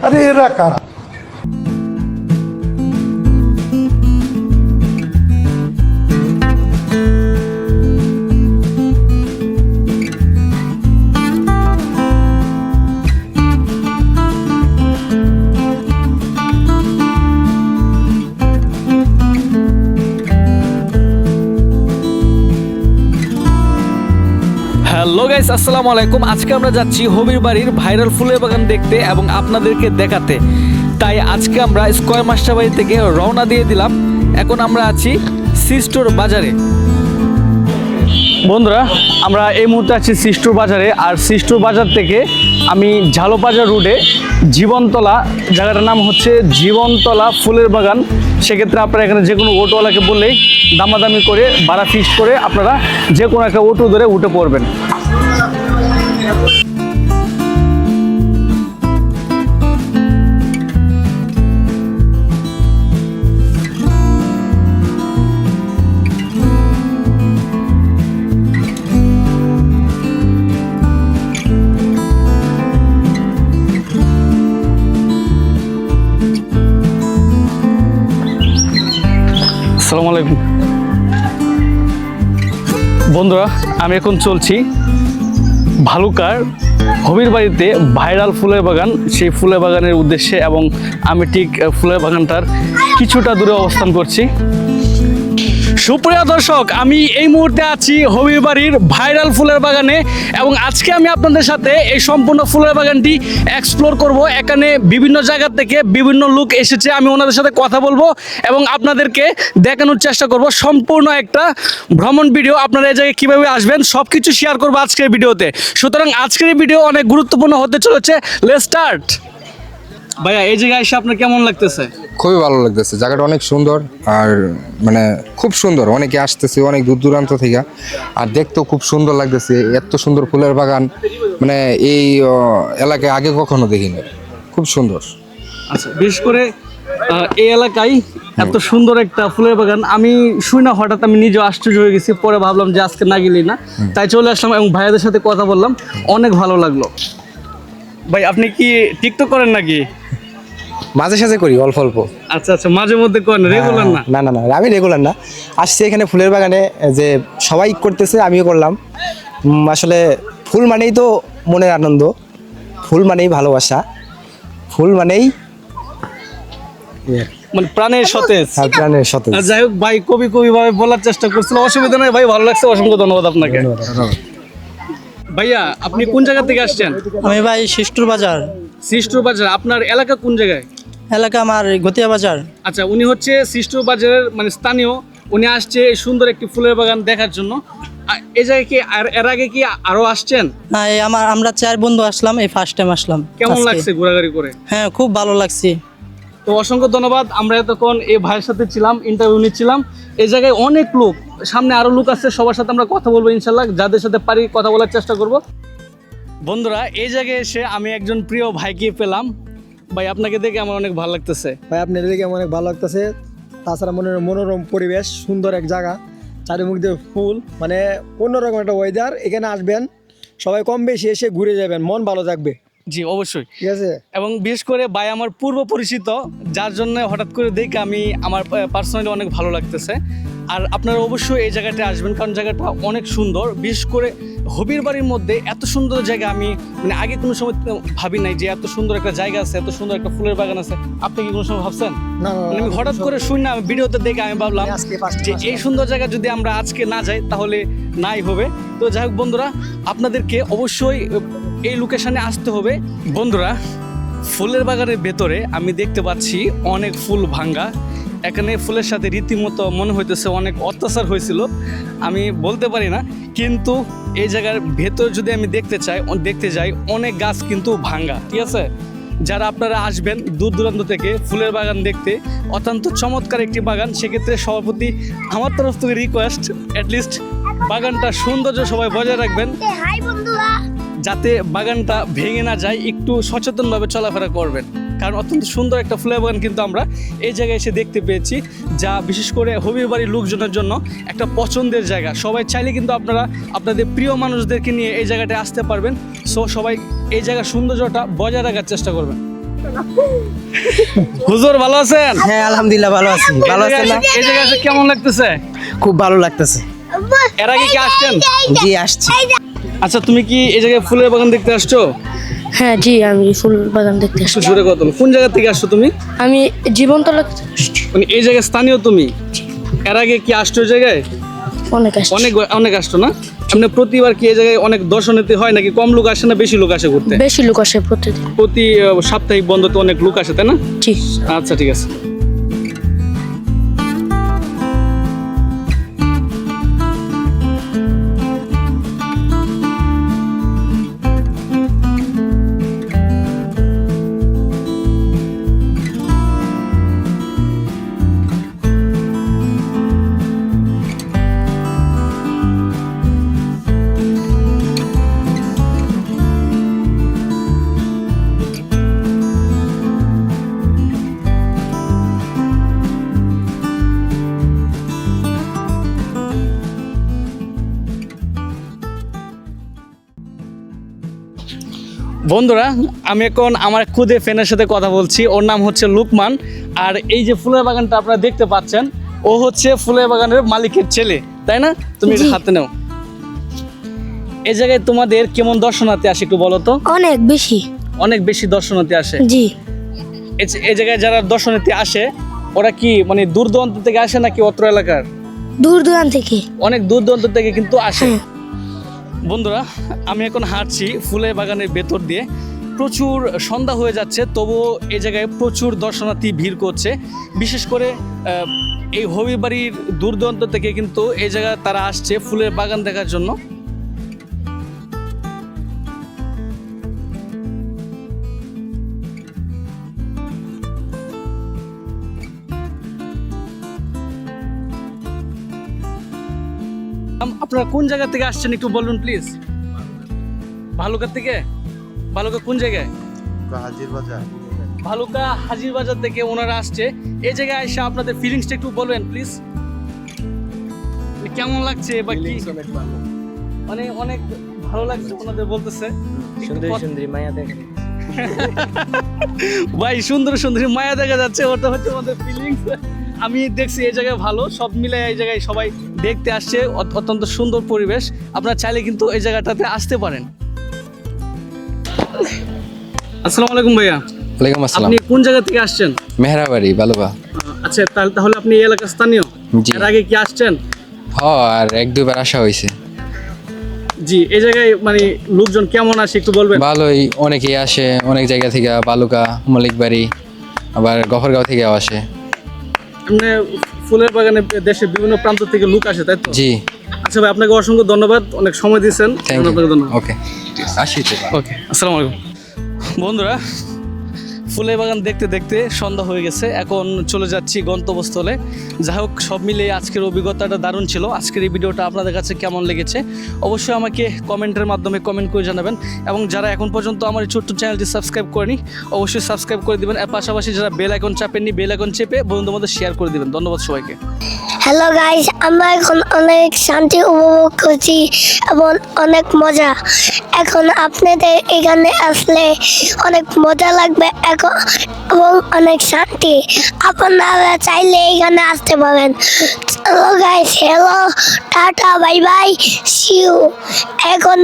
আরে এরা কারা? হ্যালো গাইস, আসসালামু আলাইকুম। আজকে আমরা যাচ্ছি হবির বাড়ির ভাইরাল ফুলের বাগান দেখতে এবং আপনাদেরকে দেখাতে। তাই আজকে আমরা স্কয়ার মাস্টার বাড়ি থেকে রওনা দিয়ে দিলাম। এখন আমরা আছি সিস্টোর বাজারে। বন্ধুরা, আমরা এই মুহূর্তে আছি সিস্টোর বাজারে। আর সিস্টোর বাজার থেকে আমি ঝালবাজার রোডে জীবনতলা, জায়গাটার নাম হচ্ছে জীবনতলা ফুলের বাগান। সেক্ষেত্রে আপনারা এখানে যে কোনো অটোওয়ালাকে বললেই দামাদামি করে ভাড়া ফিক্সড করে আপনারা যে কোনো একটা অটো ধরে উঠে পড়বেন। আসসালামু আলাইকুম বন্ধুরা, আমি এখন চলছি ভালুকার হবির বাড়িতে ভাইরাল ফুলের বাগান, সেই ফুলের বাগানের উদ্দেশ্যে। এবং আমি ঠিক ফুলের বাগানটার কিছুটা দূরে অবস্থান করছি। সুপ্রিয় দর্শক, আমি এই মুহূর্তে আছি হবির বাড়ির ভাইরাল ফুলের বাগানে এবং আজকে আমি আপনাদের সাথে এই সম্পূর্ণ ফুলের বাগানটি এক্সপ্লোর করব। এখানে বিভিন্ন জায়গা থেকে বিভিন্ন লোক এসেছে, আমি ওনাদের সাথে কথা বলবো এবং আপনাদেরকে দেখানোর চেষ্টা করব সম্পূর্ণ একটা ভ্রমণ ভিডিও। আপনারা এই জায়গায় কীভাবে আসবেন সব কিছু শেয়ার করবো আজকের ভিডিওতে। সুতরাং আজকের এই ভিডিও অনেক গুরুত্বপূর্ণ হতে চলেছে। Let's start. ভাইয়া, এই জায়গায় এসে আপনার কেমন লাগতেছে? খুবই ভালো লাগতেছে, জায়গাটা অনেক সুন্দর আর মানে খুব সুন্দর। অনেকে আসতেছে অনেক দূর দূরান্ত থেকে, আর দেখতেও খুব সুন্দর লাগতেছে। এত সুন্দর ফুলের বাগান মানে এই এলাকায় আগে কখনো দেখিনি, খুব সুন্দর। আচ্ছা, বিশেষ করে এই এলাকায় এত সুন্দর একটা ফুলের বাগান আমি শুই না, হঠাৎ আমি নিজেও আশ্চর্য হয়ে গেছি। পরে ভাবলাম যে আজকে না গেলেই না, তাই চলে আসলাম এবং ভাইয়াদের সাথে কথা বললাম, অনেক ভালো লাগলো। ভাই, আপনি কি টিকটক করেন নাকি? মাঝে সাঝে করি, অল্প অল্প। আচ্ছা আচ্ছা, মাঝে মধ্যে করেন, রেগুলার না? না না না, আমি রেগুলার না। আসছি এখানে ফুলের বাগানে, যে সবাই করতেছে আমিও করলাম। আসলে ফুল মানেই তো মনের আনন্দ, ফুল মানেই ভালোবাসা, ফুল মানেই মানে প্রাণের সতেজ। প্রাণের সাথে। যাই হোক ভাই, কবি ভাবে বলার চেষ্টা করছিল, অসুবিধা নেই ভাই, ভালো লাগছে, অসংখ্য ধন্যবাদ আপনাকে। ভাইয়া, আপনি কোন জায়গা থেকে আসছেন? আমি ভাই সিস্টুর বাজার। সিস্টোর বাজার। আপনার এলাকা কোন জায়গায়? এলাকা আমার গতিয়া বাজার। আচ্ছা, উনি হচ্ছে সিস্টোর বাজারের মানে স্থানীয়। উনি আসছে এই সুন্দর একটি ফুলের বাগান দেখার জন্য। এই জায়গায় কি এর আগে কি আরো আসছেন? না, এই আমরা 4 বন্ধু আসলাম, এই ফার্স্ট টাইম আসলাম। কেমন আজকে। লাগছে ঘোরাঘুরি করে? হ্যাঁ, খুব ভালো লাগছে। তো অসংখ্য ধন্যবাদ। আমরা এতক্ষণ এই ভাইয়ের সাথে ছিলাম, ইন্টারভিউ নিচ্ছিলাম। এই জায়গায় অনেক লোক, সামনে আরো লোক আছে, সবার সাথে আমরা কথা বলবো ইনশাল্লাহ, যাদের সাথে পারি কথা বলার চেষ্টা করব। বন্ধুরা, এই জায়গায় এসে আমি একজন প্রিয় ভাইকে পেলাম। ভাই, আপনাকে দেখে আমার অনেক ভালো লাগতেছে। ভাই, আপনার দেখে অনেক ভালো লাগতেছে। তাছাড়া মনোরম পরিবেশ, সুন্দর এক জায়গা, চারিমুখ দিয়ে ফুল, মানে অন্যরকম একটা ওয়েদার। এখানে আসবেন সবাই, কম বেশি এসে ঘুরে যাবেন, মন ভালো থাকবে। জি, অবশ্যই। ঠিক আছে। এবং বিশেষ করে ভাই আমার পূর্ব পরিচিত, যার জন্য হঠাৎ করে দেখে আমার পার্সোনালি অনেক ভালো লাগতেছে। আর আপনারা অবশ্যই এই জায়গাটা আসবেন, কারণ জায়গাটা অনেক সুন্দর। বিশেষ করে হবির বাড়ির মধ্যে এত সুন্দর জায়গা আমি মানে আগে কোনো সময় ভাবি নাই যে এত সুন্দর একটা জায়গা আছে, এত সুন্দর একটা ফুলের বাগান আছে। আপনি কি কোনো সময় ভাবছেন? না, মানে আমি হঠাৎ করে শুনি না, আমি ভিডিওতে দেখে আমি ভাবলাম যে এই সুন্দর জায়গা যদি আমরা আজকে না যাই তাহলে নাই হবে। তো যাই হোক বন্ধুরা, আপনাদেরকে অবশ্যই এই লোকেশনে আসতে হবে। বন্ধুরা, ফুলের বাগানের ভেতরে আমি দেখতে পাচ্ছি অনেক ফুল ভাঙ্গা। এখানে ফুলের সাথে রীতিমতো মনে হইতেছে অনেক অত্যাচার হয়েছিল, আমি বলতে পারি না। কিন্তু এই জায়গার ভেতর যদি আমি দেখতে যাই অনেক গাছ কিন্তু ভাঙ্গা। ঠিক আছে, যারা আপনারা আসবেন দূর দূরান্ত থেকে ফুলের বাগান দেখতে, অত্যন্ত চমৎকার একটি বাগান। সেক্ষেত্রে সভাপতি আমার তরফ থেকে রিকোয়েস্ট, অ্যাটলিস্ট বাগানটা সৌন্দর্য সবাই বজায় রাখবেন, যাতে বাগানটা ভেঙে না যায়। একটু সচেতনভাবে চলাফেরা করবেন, কারণ অত্যন্ত সুন্দর একটা ফুলের বাগান কিন্তু আমরা এই জায়গায় এসে দেখতে পেয়েছি, যা বিশেষ করে হবির বাড়ির লোকজনের জন্য একটা পছন্দের জায়গা। সবাই চাইলে কিন্তু আপনারা আপনাদের প্রিয় মানুষদেরকে নিয়ে এই জায়গাটায় আসতে পারবেন। সো সবাই এই জায়গার সৌন্দর্যটা বজায় রাখার চেষ্টা করবেন। হুজুর ভালো আছেন? হ্যাঁ আলহামদুলিল্লাহ ভালো আছি। ভালো আছেন না? এই জায়গায় এসে কেমন লাগতেছে? খুব ভালো লাগতেছে। এর আগে কি আসছেন? জি আসছি। আচ্ছা, তুমি কি এই জায়গায় ফুলের বাগান দেখতে আসছো? হ্যাঁ জি, আমি ফুল বাগান দেখতে একটু আসছি। জোরে কথা বলো। কোন জায়গা থেকে আসছো তুমি? আমি জীবনতলা থেকে আসছি। মানে এই জায়গায় স্থানীয় তুমি? এর আগে কি আসছো এই জায়গায়? অনেক আসছি। অনেক আসতো না? আপনি প্রতিবার কি এই জায়গায় অনেক দর্শনার্থী হয় নাকি কম লোক আসে না বেশি লোক আসে ঘুরতে? বেশি লোক আসে প্রতিদিন। প্রতি সাপ্তাহিক বন্ধতে অনেক লোক আসে, তাই না? জি। আচ্ছা, ঠিক আছে। বন্ধুরা, আমি এখন আমার খুদে ফ্রেন্ডের সাথে কথা বলছি। ওর নাম হচ্ছে লুকমান। আর এই যে ফুলের বাগানটা আপনারা দেখতে পাচ্ছেন, ও হচ্ছে ফুলের বাগানের মালিকের ছেলে, তাই না? তুমি এটা হাতে নাও। এই জায়গায় তোমাদের কেমন দর্শনার্থী আসে একটু বলো তো? অনেক বেশি। অনেক বেশি দর্শনার্থী আসে। জি। এই জায়গায় যারা দর্শনার্থী আসে ওরা কি মানে দূর দূরান্ত থেকে আসে নাকি অত্র এলাকার? দূর দূরান্ত থেকে। অনেক দূর দূরান্ত থেকে কিন্তু আসে। হ্যাঁ। বন্ধুরা, আমি এখন হাঁটছি ফুলের বাগানের ভেতর দিয়ে। প্রচুর সন্ধ্যা হয়ে যাচ্ছে, তবুও এই জায়গায় প্রচুর দর্শনার্থী ভিড় করছে। বিশেষ করে এই হবিবাড়ির দূর দূরান্ত থেকে কিন্তু এই জায়গায় তারা আসছে ফুলের বাগান দেখার জন্য। আপনারা কোন জায়গা থেকে আসছেন একটু বলুন প্লিজ। ভালুকা থেকে? ভালুকা কোন জায়গায়? হাজির বাজার। ভালুকা হাজির বাজার থেকে ওনারা আসছে। এই জায়গায় এসে আপনাদের ফিলিংসটা একটু বলবেন প্লিজ। কেমন লাগছে বা কি? মানে অনেক ভালো লাগছে ওনাদের বলতেছে। সুন্দরী মায়া দেখে। ভাই, সুন্দরী মায়া দেখা যাচ্ছে, ওটা হচ্ছে আমাদের ফিলিংস। আমি দেখছি এই জায়গায় ভালো, সব মিলে এই জায়গায় সবাই দেখতে আসছে। অত্যন্ত সুন্দর পরিবেশ। আপনারা চাইলে কিন্তু এই জায়গাটাতে আসতে পারেন। আসসালামু আলাইকুম ভাইয়া। ওয়ালাইকুম আসসালাম। আপনি কোন জায়গা থেকে আসছেন? মেহরাবাড়ি বালুবা। আচ্ছা, তাহলে আপনি এই এলাকার স্থানীয়? জি। এর আগে কি আসছেন? আর এক দুবার আসা হয়েছে। জি। এই জায়গায় মানে লোকজন কেমন আসে একটু বলবেন? ভালোই, অনেকেই আসে অনেক জায়গা থেকে, বালুকা, মলিকবাড়ি, আবার গফরগাঁও থেকেও আসে। এমনি ফুলের বাগানে দেশের বিভিন্ন প্রান্ত থেকে লোক আসে, তাই তো? জি। আচ্ছা ভাই, আপনাকে অসংখ্য ধন্যবাদ, অনেক সময় দিয়েছেন। Thank you. আপনাকে ধন্যবাদ। ওকে, আসি তো। ওকে, আসসালামু আলাইকুম। বন্ধুরা, ফুলের বাগান দেখতে দেখতে সন্ধ্যা হয়ে গেছে। এখন চলে যাচ্ছি গন্তব্যস্থলে। যাই হোক, সব মিলিয়ে আজকের অভিজ্ঞতাটা দারুণ ছিল। আজকের এই ভিডিওটা আপনাদের কাছে কেমন লেগেছে অবশ্যই আমাকে কমেন্টের মাধ্যমে কমেন্ট করে জানাবেন। এবং যারা এখন পর্যন্ত আমার এই ছোট্ট চ্যানেলটি সাবস্ক্রাইব করেনি অবশ্যই সাবস্ক্রাইব করে দিবেন। এর পাশাপাশি যারা বেল আইকন চাপেননি বেল আইকন চেপে বন্ধুদের মধ্যে শেয়ার করে দিবেন। ধন্যবাদ সবাইকে। হ্যালো গাইস, আমরা এখন অনেক শান্তি উপভোগ করছি এবং অনেক মজা। এখন আপনাদের এখানে আসলে অনেক মজা লাগবে এবং অনেক শান্তি। আপনারা চাইলে এখানে আসতে পারেন। চলো guys, hello, tata, bye bye, see you. এখন